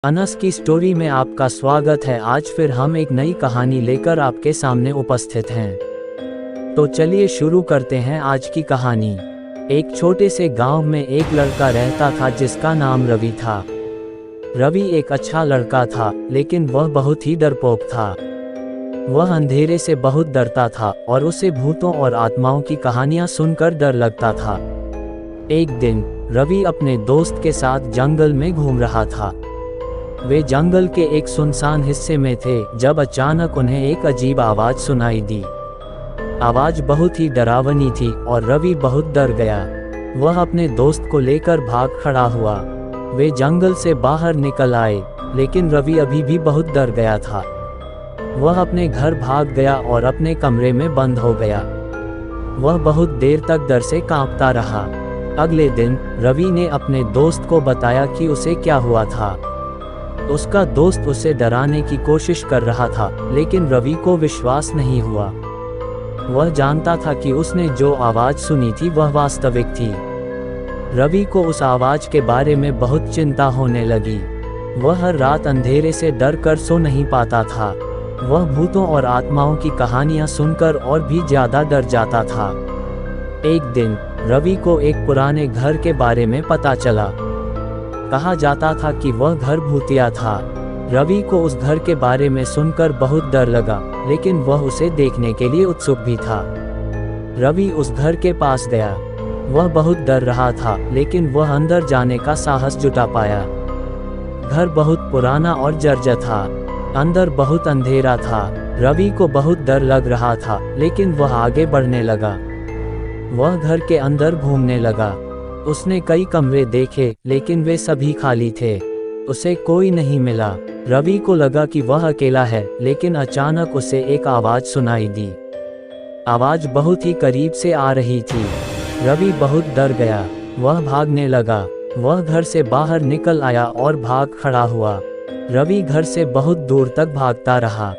अनस की स्टोरी में आपका स्वागत है। आज फिर हम एक नई कहानी लेकर आपके सामने उपस्थित हैं। तो चलिए शुरू करते हैं आज की कहानी। एक छोटे से गांव में एक लड़का रहता था जिसका नाम रवि था। रवि एक अच्छा लड़का था, लेकिन वह बहुत ही डरपोक था। वह अंधेरे से बहुत डरता था और उसे भूतों और आत्माओं की कहानियां सुनकर डर लगता था। एक दिन रवि अपने दोस्त के साथ जंगल में घूम रहा था। वे जंगल के एक सुनसान हिस्से में थे जब अचानक उन्हें एक अजीब आवाज सुनाई दी। आवाज बहुत ही डरावनी थी और रवि बहुत डर गया। वह अपने दोस्त को लेकर भाग खड़ा हुआ। वे जंगल से बाहर निकल आए, लेकिन रवि अभी भी बहुत डर गया था। वह अपने घर भाग गया और अपने कमरे में बंद हो गया। वह बहुत देर तक डर से कांपता रहा। अगले दिन रवि ने अपने दोस्त को बताया कि उसे क्या हुआ था। उसका दोस्त उसे डराने की कोशिश कर रहा था, लेकिन रवि को विश्वास नहीं हुआ। वह जानता था कि उसने जो आवाज सुनी थी वह वास्तविक थी। रवि को उस आवाज के बारे में बहुत चिंता होने लगी। वह हर रात अंधेरे से डर कर सो नहीं पाता था। वह भूतों और आत्माओं की कहानियां सुनकर और भी ज्यादा डर जाता था। एक दिन रवि को एक पुराने घर के बारे में पता चला। कहा जाता था कि वह घर भूतिया था। रवि को उस घर के बारे में सुनकर बहुत डर लगा, लेकिन वह उसे देखने के लिए उत्सुक भी था। रवि उस घर के पास गया। वह बहुत डर रहा था, लेकिन वह अंदर जाने का साहस जुटा पाया। घर बहुत पुराना और जर्जर था। अंदर बहुत अंधेरा था। रवि को बहुत डर लग रहा था, लेकिन वह आगे बढ़ने लगा। वह घर के अंदर घूमने लगा। उसने कई कमरे देखे, लेकिन वे सभी खाली थे। उसे कोई नहीं मिला। रवि को लगा कि वह अकेला है, लेकिन अचानक उसे एक आवाज सुनाई दी। आवाज बहुत ही करीब से आ रही थी। रवि बहुत डर गया। वह भागने लगा। वह घर से बाहर निकल आया और भाग खड़ा हुआ। रवि घर से बहुत दूर तक भागता रहा।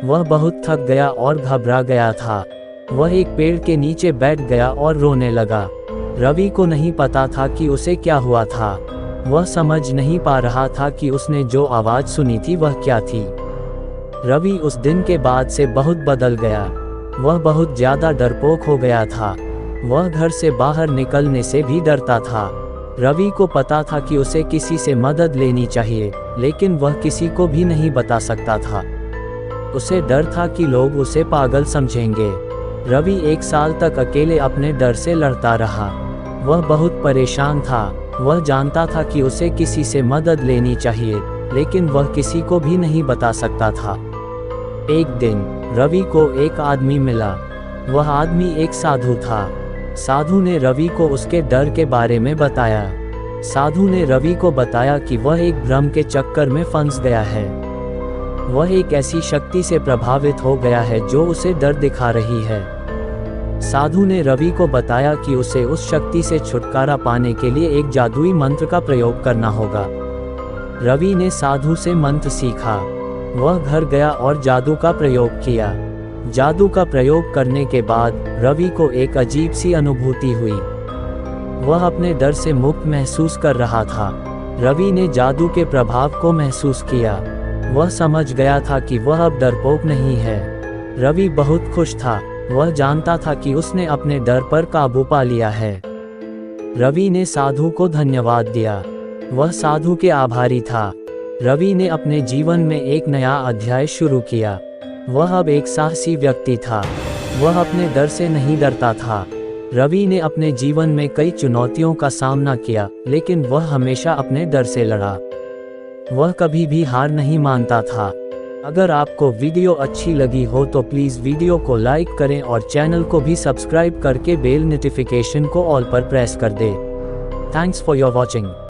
वह बहुत थक गया और घबरा गया था। वह एक पेड़ के नीचे बैठ गया और रोने लगा। रवि को नहीं पता था कि उसे क्या हुआ था। वह समझ नहीं पा रहा था कि उसने जो आवाज सुनी थी वह क्या थी। रवि उस दिन के बाद से बहुत बदल गया। वह बहुत ज्यादा डरपोक हो गया था। वह घर से बाहर निकलने से भी डरता था। रवि को पता था कि उसे किसी से मदद लेनी चाहिए, लेकिन वह किसी को भी नहीं बता सकता था। उसे डर था कि लोग उसे पागल समझेंगे। रवि 1 साल तक अकेले अपने डर से लड़ता रहा। वह बहुत परेशान था। वह जानता था कि उसे किसी से मदद लेनी चाहिए, लेकिन वह किसी को भी नहीं बता सकता था। एक दिन रवि को एक आदमी मिला। वह आदमी एक साधु था। साधु ने रवि को उसके डर के बारे में बताया। साधु ने रवि को बताया कि वह एक भ्रम के चक्कर में फंस गया है। वह एक ऐसी शक्ति से प्रभावित हो गया है जो उसे डर दिखा रही है। साधु ने रवि को बताया कि उसे उस शक्ति से छुटकारा पाने के लिए एक जादुई मंत्र का प्रयोग करना होगा। रवि ने साधु से मंत्र सीखा। वह घर गया और जादू का प्रयोग किया। जादू का प्रयोग करने के बाद रवि को एक अजीब सी अनुभूति हुई। वह अपने डर से मुक्त महसूस कर रहा था। रवि ने जादू के प्रभाव को महसूस किया। वह समझ गया था कि वह अब डरपोक नहीं है। रवि बहुत खुश था। वह जानता था कि उसने अपने डर पर काबू पा लिया है। रवि ने साधु को धन्यवाद दिया। वह साधु के आभारी था। रवि ने अपने जीवन में एक नया अध्याय शुरू किया। वह अब एक साहसी व्यक्ति था। वह अपने डर से नहीं डरता था। रवि ने अपने जीवन में कई चुनौतियों का सामना किया, लेकिन वह हमेशा अपने डर से लड़ा। वह कभी भी हार नहीं मानता था। अगर आपको वीडियो अच्छी लगी हो तो प्लीज़ वीडियो को लाइक करें और चैनल को भी सब्सक्राइब करके बेल नोटिफिकेशन को ऑल पर प्रेस कर दें। Thanks for your watching.